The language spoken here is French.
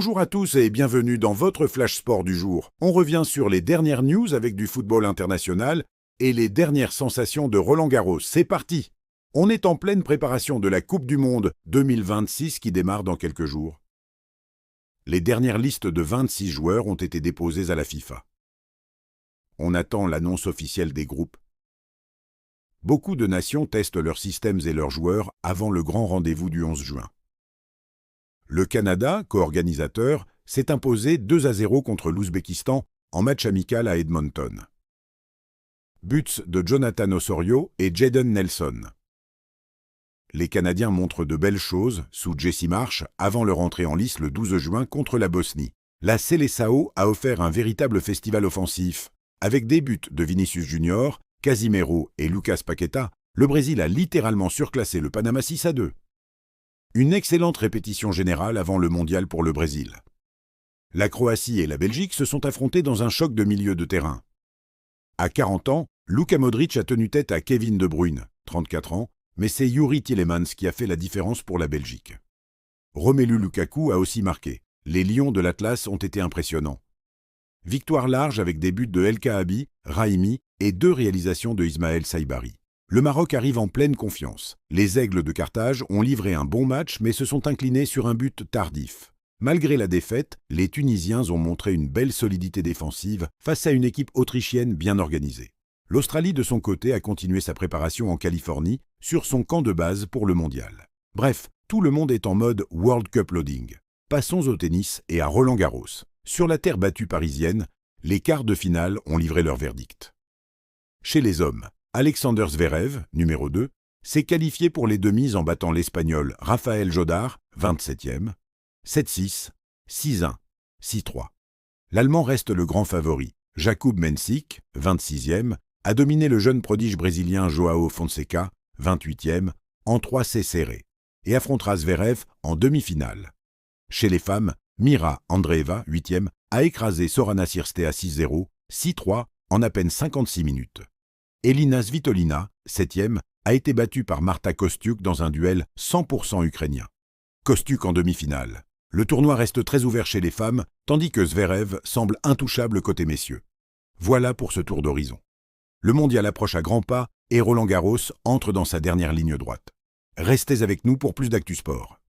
Bonjour à tous et bienvenue dans votre Flash Sport du jour. On revient sur les dernières news avec du football international et les dernières sensations de Roland-Garros. C'est parti! On est en pleine préparation de la Coupe du Monde 2026 qui démarre dans quelques jours. Les dernières listes de 26 joueurs ont été déposées à la FIFA. On attend l'annonce officielle des groupes. Beaucoup de nations testent leurs systèmes et leurs joueurs avant le grand rendez-vous du 11 juin. Le Canada, co-organisateur, s'est imposé 2-0 contre l'Ouzbékistan en match amical à Edmonton. Buts de Jonathan Osorio et Jayden Nelson. Les Canadiens montrent de belles choses sous Jesse Marsch avant leur entrée en lice le 12 juin contre la Bosnie. La Seleção a offert un véritable festival offensif. Avec des buts de Vinicius Junior, Casimiro et Lucas Paqueta, le Brésil a littéralement surclassé le Panama 6-2. Une excellente répétition générale avant le mondial pour le Brésil. La Croatie et la Belgique se sont affrontés dans un choc de milieu de terrain. À 40 ans, Luka Modric a tenu tête à Kevin De Bruyne, 34 ans, mais c'est Youri Tielemans qui a fait la différence pour la Belgique. Romelu Lukaku a aussi marqué. Les Lions de l'Atlas ont été impressionnants. Victoire large avec des buts de El Kaabi, Rahimi et 2 réalisations de Ismaël Saibari. Le Maroc arrive en pleine confiance. Les Aigles de Carthage ont livré un bon match mais se sont inclinés sur un but tardif. Malgré la défaite, les Tunisiens ont montré une belle solidité défensive face à une équipe autrichienne bien organisée. L'Australie de son côté a continué sa préparation en Californie sur son camp de base pour le mondial. Bref, tout le monde est en mode World Cup loading. Passons au tennis et à Roland-Garros. Sur la terre battue parisienne, les quarts de finale ont livré leur verdict. Chez les hommes, Alexander Zverev, numéro 2, s'est qualifié pour les demi en battant l'Espagnol Rafael Jodar, 27e, 7-6, 6-1, 6-3. L'Allemand reste le grand favori. Jakub Mensik, 26e, a dominé le jeune prodige brésilien Joao Fonseca, 28e, en 3-6 serrés, et affrontera Zverev en demi-finale. Chez les femmes, Mira Andreeva, 8e, a écrasé Sorana Cirstea 6-0, 6-3 en à peine 56 minutes. Elina Svitolina, 7e, a été battue par Marta Kostyuk dans un duel 100% ukrainien. Kostyuk en demi-finale. Le tournoi reste très ouvert chez les femmes, tandis que Zverev semble intouchable côté messieurs. Voilà pour ce tour d'horizon. Le mondial approche à grands pas et Roland-Garros entre dans sa dernière ligne droite. Restez avec nous pour plus d'actu sport.